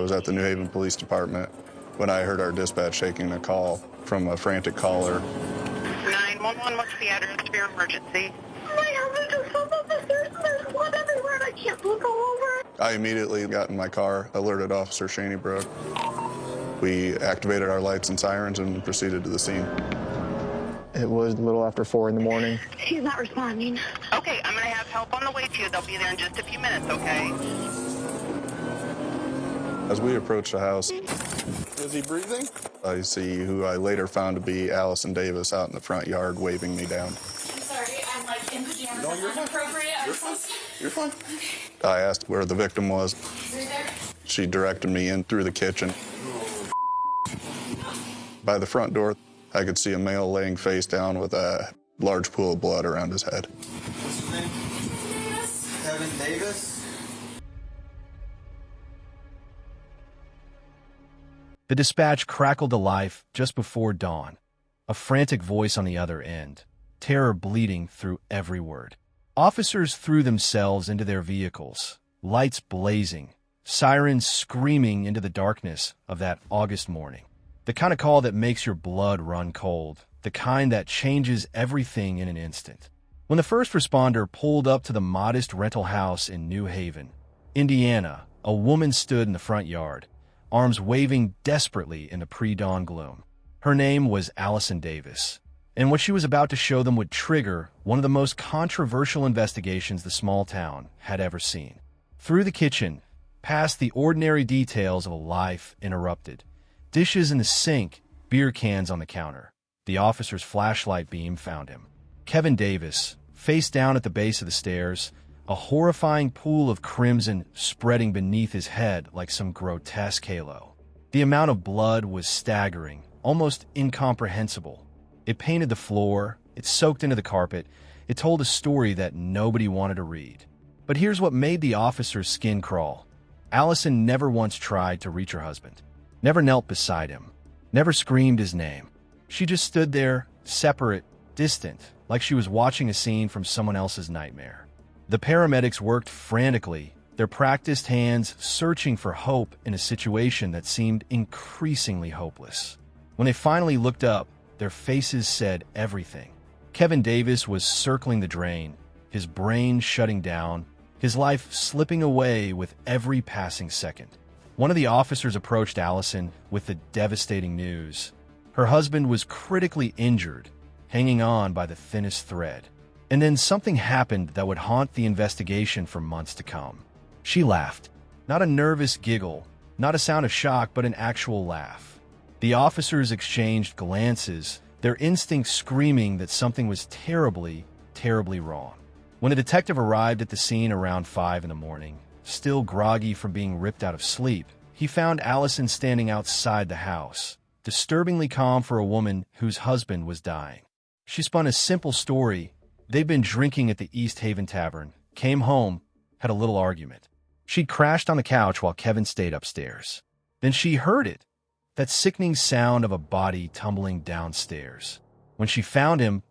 was at the New Haven Police Department when I heard our dispatch taking a call from a frantic caller. 911, what's the address of your emergency? My husband just fell off the stairs and there's blood everywhere and I can't look all over. I immediately got in my car, alerted Officer Shanybrook. We activated our lights and sirens and proceeded to the scene. It was a little after 4 in the morning. She's not responding. Okay, I'm going to have help on the way to you. They'll be there in just a few minutes, okay? As we approached the house, Is he breathing? I see who I later found to be Allison Davis out in the front yard waving me down. I'm sorry, I'm like in pajamas. No, you're fine. Inappropriate. You're fine. You're fine. I asked where the victim was. Right there. She directed me in through the kitchen. By the front door, I could see a male laying face down with a large pool of blood around his head. What's his name? Kevin Davis. The dispatch crackled to life just before dawn, a frantic voice on the other end, terror bleeding through every word. Officers threw themselves into their vehicles, lights blazing, sirens screaming into the darkness of that August morning. The kind of call that makes your blood run cold, the kind that changes everything in an instant. When the first responder pulled up to the modest rental house in New Haven, Indiana, a woman stood in the front yard, arms waving desperately in the pre-dawn gloom. Her name was Allison Davis, and what she was about to show them would trigger one of the most controversial investigations the small town had ever seen. Through the kitchen, past the ordinary details of a life interrupted, dishes in the sink, beer cans on the counter, the officer's flashlight beam found him. Kevin Davis, face down at the base of the stairs, a horrifying pool of crimson spreading beneath his head like some grotesque halo. The amount of blood was staggering, almost incomprehensible. It painted the floor, it soaked into the carpet, it told a story that nobody wanted to read. But here's what made the officer's skin crawl. Allison never once tried to reach her husband, never knelt beside him, never screamed his name. She just stood there, separate, distant, like she was watching a scene from someone else's nightmare. The paramedics worked frantically, their practiced hands searching for hope in a situation that seemed increasingly hopeless. When they finally looked up, their faces said everything. Kevin Davis was circling the drain, his brain shutting down, his life slipping away with every passing second. One of the officers approached Allison with the devastating news. Her husband was critically injured, hanging on by the thinnest thread. And then something happened that would haunt the investigation for months to come. She laughed. Not a nervous giggle, not a sound of shock, but an actual laugh. The officers exchanged glances, their instincts screaming that something was terribly, terribly wrong. When a detective arrived at the scene around 5 in the morning, still groggy from being ripped out of sleep, he found Allison standing outside the house, disturbingly calm for a woman whose husband was dying. She spun a simple story. They'd been drinking at the East Haven Tavern, came home, had a little argument. She'd crashed on the couch while Kevin stayed upstairs. Then she heard it, that sickening sound of a body tumbling downstairs. When she found him,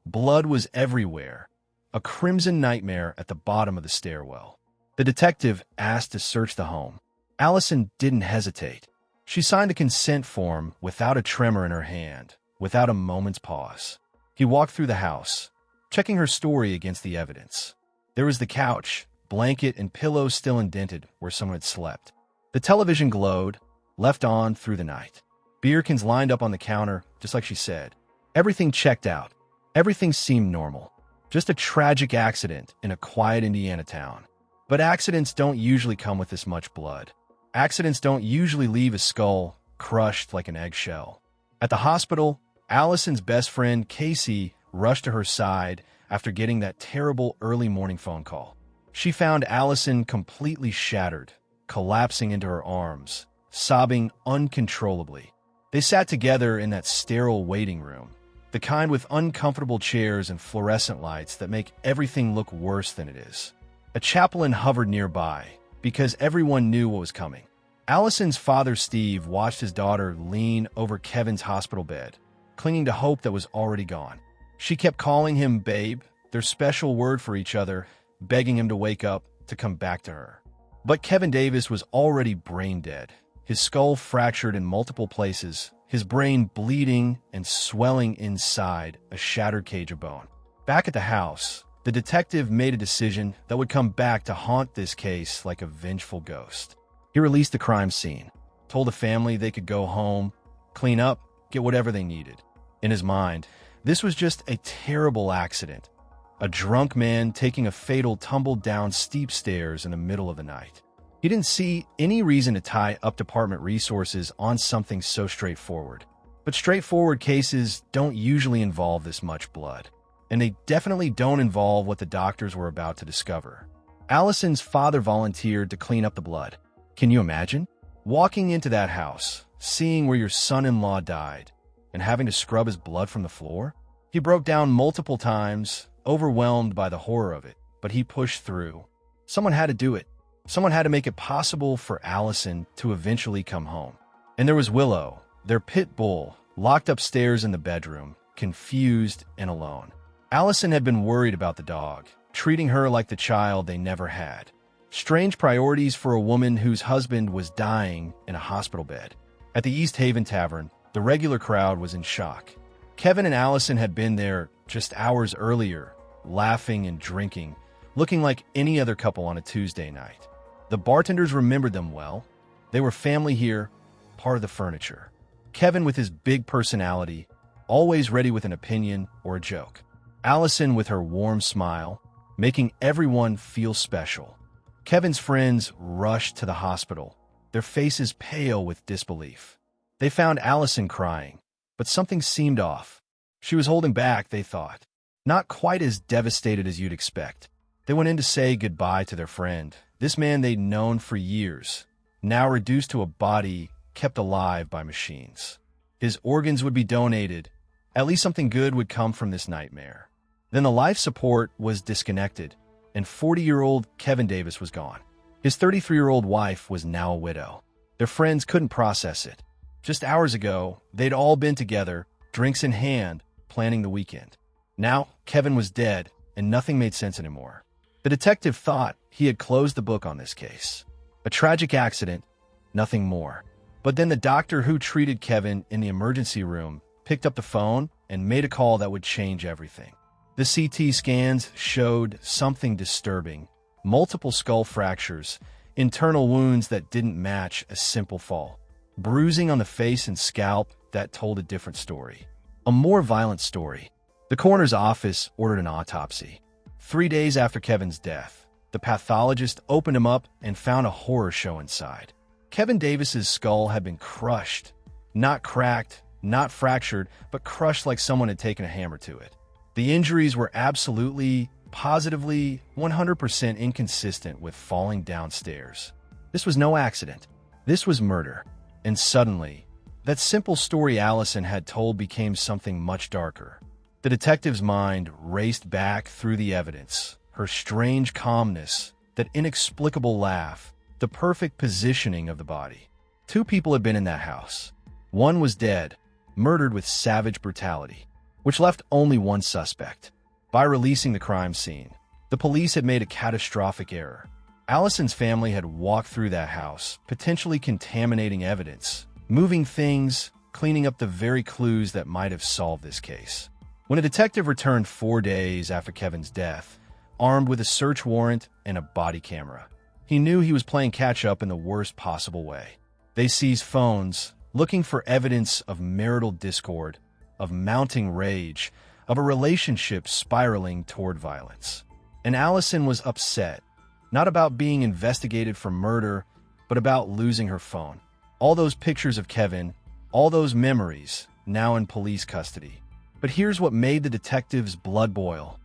blood was everywhere, a crimson nightmare at the bottom of the stairwell. The detective asked to search the home. Allison didn't hesitate. She signed a consent form without a tremor in her hand, without a moment's pause. He walked through the house, checking her story against the evidence. There was the couch, blanket and pillow still indented where someone had slept. The television glowed, left on through the night. Beer cans lined up on the counter, just like she said. Everything checked out. Everything seemed normal. Just a tragic accident in a quiet Indiana town. But accidents don't usually come with this much blood. Accidents don't usually leave a skull crushed like an eggshell. At the hospital, Allison's best friend, Casey, rushed to her side after getting that terrible early morning phone call. She found Allison completely shattered, collapsing into her arms, sobbing uncontrollably. They sat together in that sterile waiting room, the kind with uncomfortable chairs and fluorescent lights that make everything look worse than it is. A chaplain hovered nearby, because everyone knew what was coming. Allison's father, Steve, watched his daughter lean over Kevin's hospital bed, clinging to hope that was already gone. She kept calling him babe, their special word for each other, begging him to wake up, to come back to her. But Kevin Davis was already brain dead, his skull fractured in multiple places, his brain bleeding and swelling inside a shattered cage of bone. Back at the house, the detective made a decision that would come back to haunt this case like a vengeful ghost. He released the crime scene, told the family they could go home, clean up, get whatever they needed. In his mind, this was just a terrible accident. A drunk man taking a fatal tumble down steep stairs in the middle of the night. He didn't see any reason to tie up department resources on something so straightforward. But straightforward cases don't usually involve this much blood. And they definitely don't involve what the doctors were about to discover. Allison's father volunteered to clean up the blood. Can you imagine? Walking into that house, seeing where your son-in-law died, and having to scrub his blood from the floor? He broke down multiple times, overwhelmed by the horror of it, but he pushed through. Someone had to do it. Someone had to make it possible for Allison to eventually come home. And there was Willow, their pit bull, locked upstairs in the bedroom, confused and alone. Allison had been worried about the dog, treating her like the child they never had. Strange priorities for a woman whose husband was dying in a hospital bed. At the East Haven Tavern, the regular crowd was in shock. Kevin and Allison had been there just hours earlier, laughing and drinking, looking like any other couple on a Tuesday night. The bartenders remembered them well. They were family here, part of the furniture. Kevin with his big personality, always ready with an opinion or a joke. Allison with her warm smile, making everyone feel special. Kevin's friends rushed to the hospital, their faces pale with disbelief. They found Allison crying, but something seemed off. She was holding back, they thought. Not quite as devastated as you'd expect. They went in to say goodbye to their friend, this man they'd known for years, now reduced to a body kept alive by machines. His organs would be donated. At least something good would come from this nightmare. Then the life support was disconnected, and 40-year-old Kevin Davis was gone. His 33-year-old wife was now a widow. Their friends couldn't process it. Just hours ago, they'd all been together, drinks in hand, planning the weekend. Now, Kevin was dead, and nothing made sense anymore. The detective thought he had closed the book on this case. A tragic accident, nothing more. But then the doctor who treated Kevin in the emergency room picked up the phone and made a call that would change everything. The CT scans showed something disturbing. Multiple skull fractures, internal wounds that didn't match a simple fall. Bruising on the face and scalp that told a different story. A more violent story. The coroner's office ordered an autopsy. 3 days after Kevin's death, the pathologist opened him up and found a horror show inside. Kevin Davis's skull had been crushed. Not cracked, not fractured, but crushed like someone had taken a hammer to it. The injuries were absolutely, positively, 100% inconsistent with falling downstairs. This was no accident. This was murder. And suddenly, that simple story Allison had told became something much darker. The detective's mind raced back through the evidence, her strange calmness, that inexplicable laugh, the perfect positioning of the body. 2 people had been in that house. One was dead, murdered with savage brutality, which left only one suspect. By releasing the crime scene, the police had made a catastrophic error. Allison's family had walked through that house, potentially contaminating evidence, moving things, cleaning up the very clues that might have solved this case. When a detective returned 4 days after Kevin's death, armed with a search warrant and a body camera, he knew he was playing catch-up in the worst possible way. They seized phones, looking for evidence of marital discord, of mounting rage, of a relationship spiraling toward violence. And Allison was upset, not about being investigated for murder, but about losing her phone. All those pictures of Kevin, all those memories, now in police custody. But here's what made the detectives' blood boil.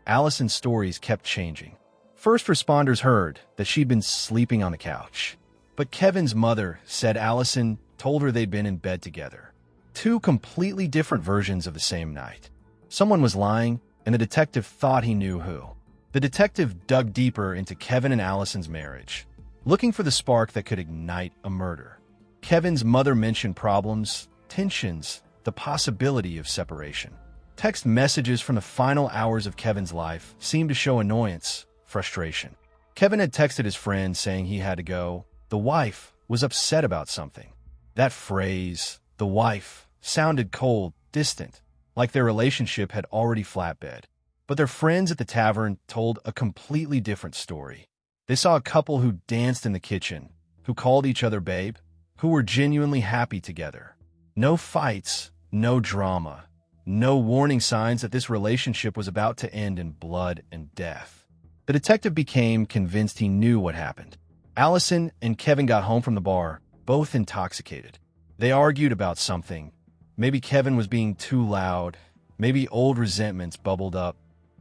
Allison's stories kept changing. First responders heard that she'd been sleeping on the couch. But Kevin's mother said Allison told her they'd been in bed together. 2 completely different versions of the same night. Someone was lying, and the detective thought he knew who. The detective dug deeper into Kevin and Allison's marriage, looking for the spark that could ignite a murder. Kevin's mother mentioned problems, tensions, the possibility of separation. Text messages from the final hours of Kevin's life seemed to show annoyance, frustration. Kevin had texted his friend saying he had to go. The wife, was upset about something. That phrase, the wife, sounded cold, distant, like their relationship had already flatbed. But their friends at the tavern told a completely different story. They saw a couple who danced in the kitchen, who called each other babe, who were genuinely happy together. No fights, no drama, no warning signs that this relationship was about to end in blood and death. The detective became convinced he knew what happened. Allison and Kevin got home from the bar, both intoxicated. They argued about something. Maybe Kevin was being too loud. Maybe old resentments bubbled up.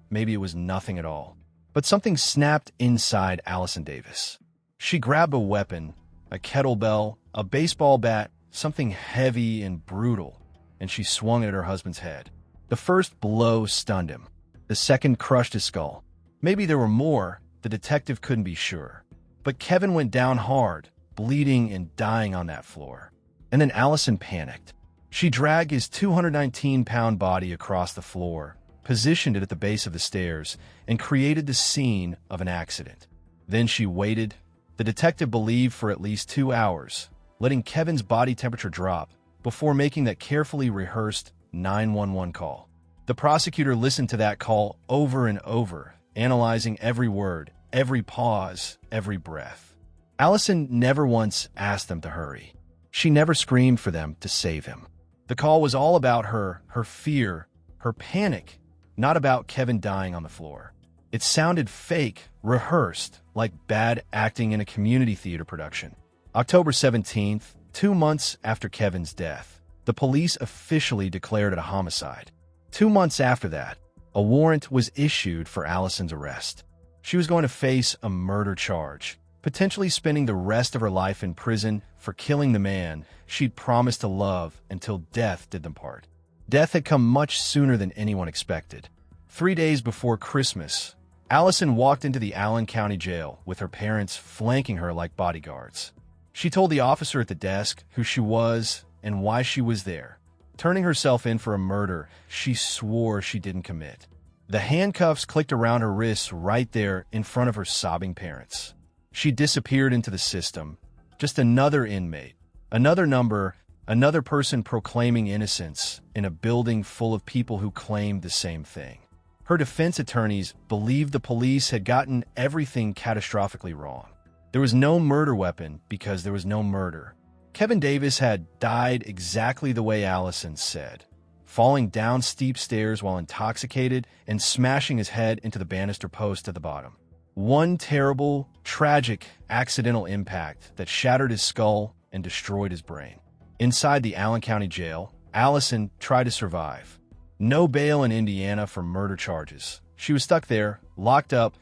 Maybe it was nothing at all. But something snapped inside Allison Davis. She grabbed a weapon, a kettlebell, a baseball bat, something heavy and brutal, and she swung it at her husband's head. The first blow stunned him. The second crushed his skull. Maybe there were more. The detective couldn't be sure. But Kevin went down hard, bleeding and dying on that floor. And then Allison panicked. She dragged his 219-pound body across the floor, positioned it at the base of the stairs, and created the scene of an accident. Then she waited, the detective believed for at least 2 hours, letting Kevin's body temperature drop before making that carefully rehearsed 911 call. The prosecutor listened to that call over and over, analyzing every word, every pause, every breath. Allison never once asked them to hurry. She never screamed for them to save him. The call was all about her fear, her panic, not about Kevin dying on the floor. It sounded fake, rehearsed, like bad acting in a community theater production. October 17th, 2 months after Kevin's death, the police officially declared it a homicide. 2 months after that, a warrant was issued for Allison's arrest. She was going to face a murder charge, potentially spending the rest of her life in prison for killing the man she'd promised to love until death did them part. Death had come much sooner than anyone expected. 3 days before Christmas, Allison walked into the Allen County Jail with her parents flanking her like bodyguards. She told the officer at the desk who she was and why she was there. Turning herself in for a murder she swore she didn't commit. The handcuffs clicked around her wrists right there in front of her sobbing parents. She disappeared into the system, just another inmate, another number, another person proclaiming innocence in a building full of people who claimed the same thing. Her defense attorneys believed the police had gotten everything catastrophically wrong. There was no murder weapon because there was no murder. Kevin Davis had died exactly the way Allison said, falling down steep stairs while intoxicated and smashing his head into the banister post at the bottom. One terrible, tragic, accidental impact that shattered his skull and destroyed his brain. Inside the Allen County Jail, Allison tried to survive. No bail in Indiana for murder charges. She was stuck there, locked up,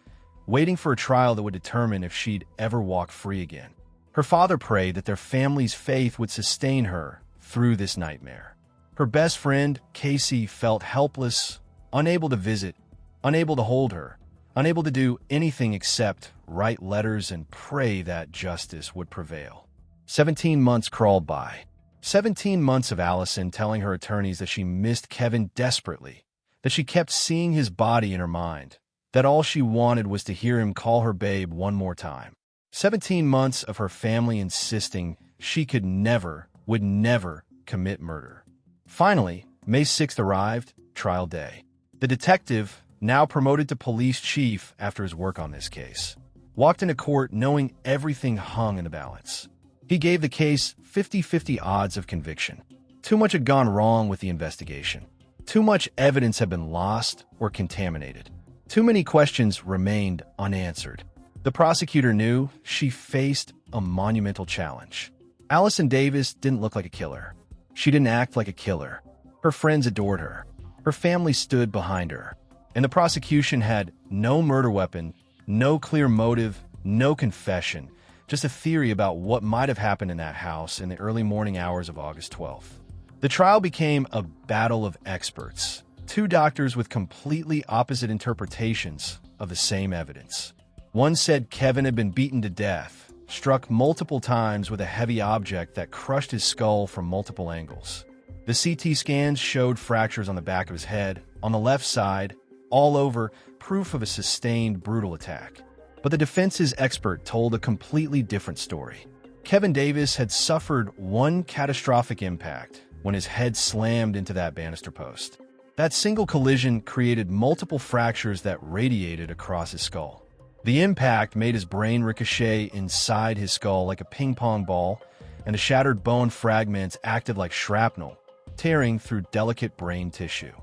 waiting for a trial that would determine if she'd ever walk free again. Her father prayed that their family's faith would sustain her through this nightmare. Her best friend, Casey, felt helpless, unable to visit, unable to hold her, unable to do anything except write letters and pray that justice would prevail. 17 months crawled by. 17 months of Allison telling her attorneys that she missed Kevin desperately, that she kept seeing his body in her mind, that all she wanted was to hear him call her babe one more time. 17 months of her family insisting she could never, would never commit murder. Finally, May 6th arrived, trial day. The detective, now promoted to police chief after his work on this case, walked into court knowing everything hung in the balance. He gave the case 50-50 odds of conviction. Too much had gone wrong with the investigation. Too much evidence had been lost or contaminated. Too many questions remained unanswered. The prosecutor knew she faced a monumental challenge. Allison Davis didn't look like a killer. She didn't act like a killer. Her friends adored her. Her family stood behind her. And the prosecution had no murder weapon, no clear motive, no confession, just a theory about what might have happened in that house in the early morning hours of August 12th. The trial became a battle of experts, two doctors with completely opposite interpretations of the same evidence. One said Kevin had been beaten to death, struck multiple times with a heavy object that crushed his skull from multiple angles. The CT scans showed fractures on the back of his head, on the left side, all over, proof of a sustained, brutal attack. But the defense's expert told a completely different story. Kevin Davis had suffered one catastrophic impact when his head slammed into that banister post. That single collision created multiple fractures that radiated across his skull. The impact made his brain ricochet inside his skull like a ping-pong ball, and the shattered bone fragments acted like shrapnel, tearing through delicate brain tissue.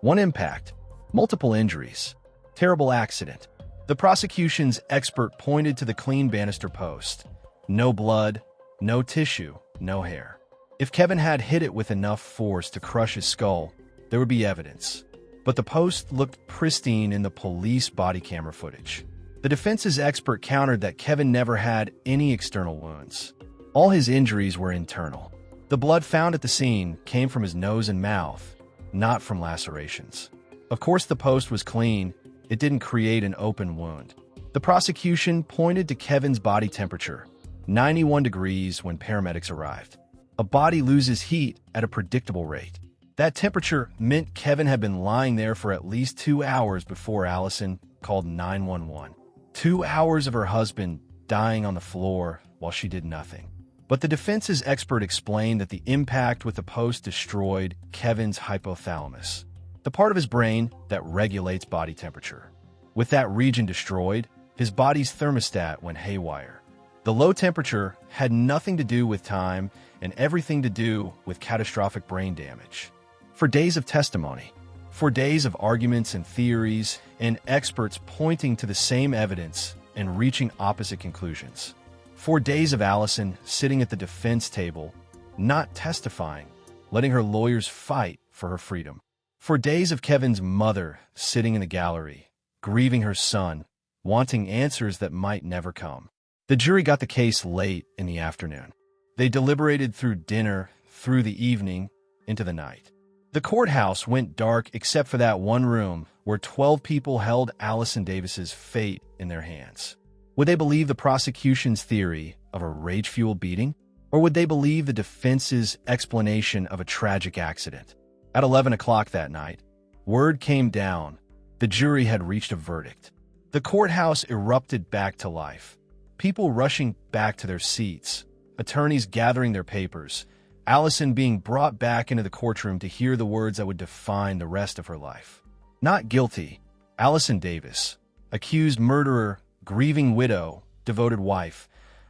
One impact, multiple injuries. Terrible accident. The prosecution's expert pointed to the clean banister post. No blood, no tissue, no hair. If Kevin had hit it with enough force to crush his skull, there would be evidence. But the post looked pristine in the police body camera footage. The defense's expert countered that Kevin never had any external wounds. All his injuries were internal. The blood found at the scene came from his nose and mouth, not from lacerations. Of course, the post was clean. It didn't create an open wound. The prosecution pointed to Kevin's body temperature, 91 degrees when paramedics arrived. A body loses heat at a predictable rate. That temperature meant Kevin had been lying there for at least 2 hours before Allison called 911. 2 hours of her husband dying on the floor while she did nothing. But the defense's expert explained that the impact with the post destroyed Kevin's hypothalamus, the part of his brain that regulates body temperature. With that region destroyed, his body's thermostat went haywire. The low temperature had nothing to do with time and everything to do with catastrophic brain damage. For days of testimony, for days of arguments and theories, and experts pointing to the same evidence and reaching opposite conclusions. 4 days of Allison sitting at the defense table, not testifying, letting her lawyers fight for her freedom. 4 days of Kevin's mother sitting in the gallery, grieving her son, wanting answers that might never come. The jury got the case late in the afternoon. They deliberated through dinner, through the evening, into the night. The courthouse went dark except for that one room where 12 people held Allison Davis's fate in their hands. Would they believe the prosecution's theory of a rage-fueled beating? Or would they believe the defense's explanation of a tragic accident? At 11 o'clock that night, word came down. The jury had reached a verdict. The courthouse erupted back to life. People rushing back to their seats, attorneys gathering their papers, Allison being brought back into the courtroom to hear the words that would define the rest of her life. Not guilty, Allison Davis, accused murderer, grieving widow, devoted wife,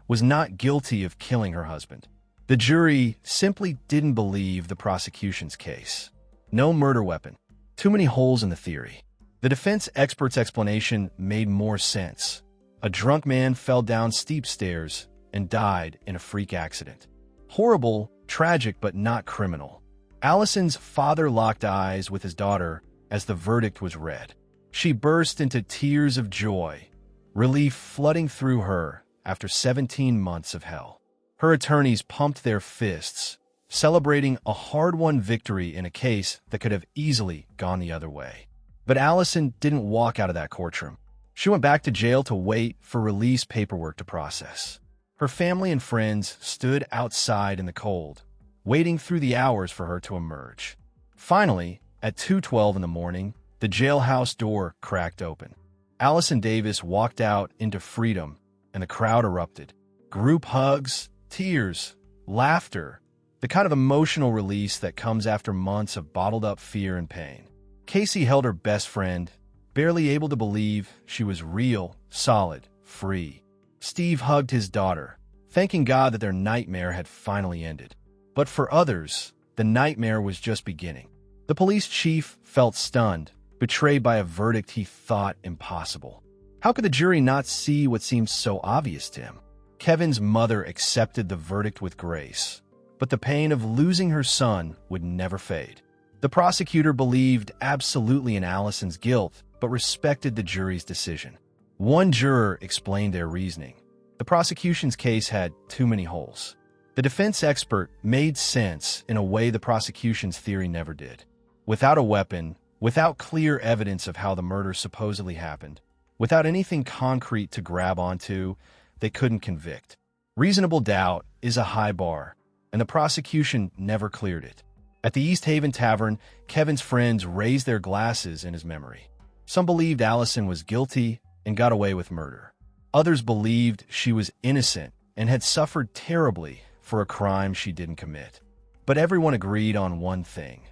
was not guilty of killing her husband. The jury simply didn't believe the prosecution's case. No murder weapon. Too many holes in the theory. The defense expert's explanation made more sense. A drunk man fell down steep stairs and died in a freak accident. Horrible, tragic, but not criminal. Allison's father locked eyes with his daughter as the verdict was read. She burst into tears of joy, relief flooding through her after 17 months of hell. Her attorneys pumped their fists, celebrating a hard-won victory in a case that could have easily gone the other way. But Allison didn't walk out of that courtroom. She went back to jail to wait for release paperwork to process. Her family and friends stood outside in the cold, waiting through the hours for her to emerge. Finally, at 2:12 in the morning, the jailhouse door cracked open. Allison Davis walked out into freedom, and the crowd erupted. Group hugs, tears, laughter, the kind of emotional release that comes after months of bottled-up fear and pain. Casey held her best friend, barely able to believe she was real, solid, free. Steve hugged his daughter, thanking God that their nightmare had finally ended. But for others, the nightmare was just beginning. The police chief felt stunned, betrayed by a verdict he thought impossible. How could the jury not see what seemed so obvious to him? Kevin's mother accepted the verdict with grace, but the pain of losing her son would never fade. The prosecutor believed absolutely in Allison's guilt, but respected the jury's decision. One juror explained their reasoning. The prosecution's case had too many holes. The defense expert made sense in a way the prosecution's theory never did. Without a weapon, without clear evidence of how the murder supposedly happened, without anything concrete to grab onto, they couldn't convict. Reasonable doubt is a high bar, and the prosecution never cleared it. At the East Haven Tavern, Kevin's friends raised their glasses in his memory. Some believed Allison was guilty and got away with murder. Others believed she was innocent and had suffered terribly for a crime she didn't commit. But everyone agreed on one thing.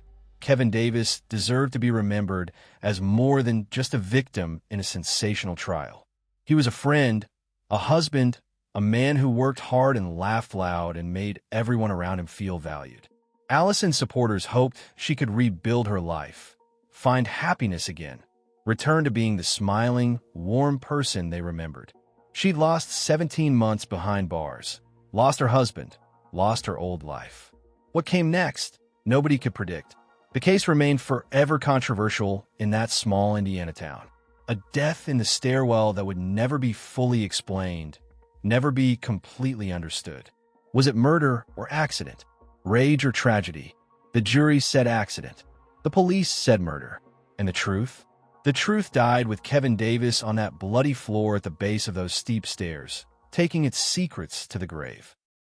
Kevin Davis deserved to be remembered as more than just a victim in a sensational trial. He was a friend, a husband, a man who worked hard and laughed loud and made everyone around him feel valued. Allison's supporters hoped she could rebuild her life, find happiness again, return to being the smiling, warm person they remembered. She'd lost 17 months behind bars, lost her husband, lost her old life. What came next? Nobody could predict. The case remained forever controversial in that small Indiana town. A death in the stairwell that would never be fully explained, never be completely understood. Was it murder or accident? Rage or tragedy? The jury said accident. The police said murder. And the truth? The truth died with Kevin Davis on that bloody floor at the base of those steep stairs, taking its secrets to the grave.